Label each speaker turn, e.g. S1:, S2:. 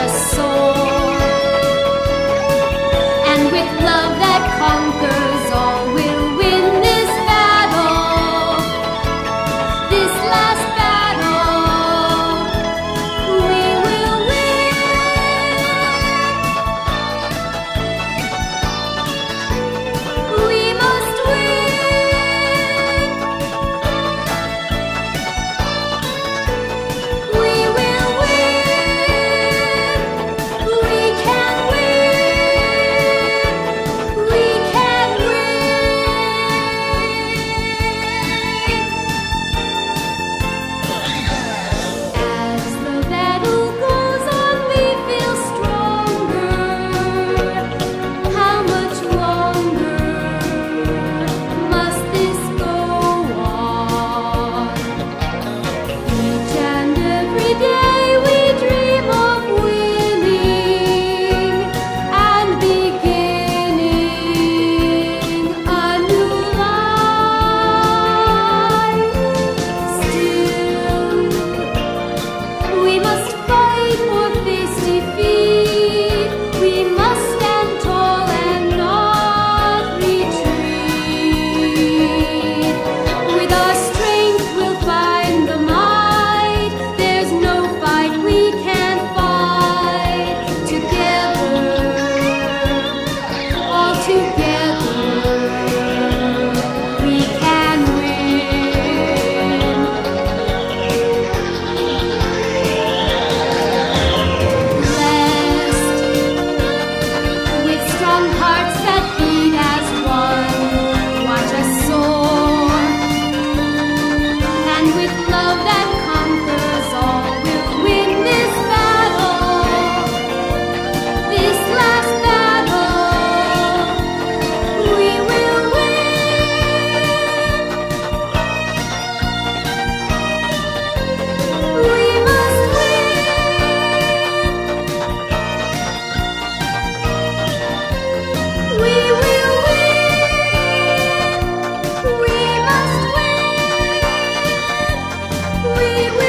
S1: us soar. And with love that conquers all, we'll win this battle. This last battle, we will win. We must win. We will win. We can win. We can win. As the battle goes on, we feel stronger. How much longer must this go on? Each and every day we dream of winning and beginning a new life. Still, we must fight or face defeat. We must stand tall and not retreat. With our strength we'll find the might. There's no fight we can't fight. Together, all together, we can win. Blessed with strong hearts that beat as one, watch us soar. And with love that conquers all, we'll win this battle. This last battle, we will win. We must win. We will win. We must win. We will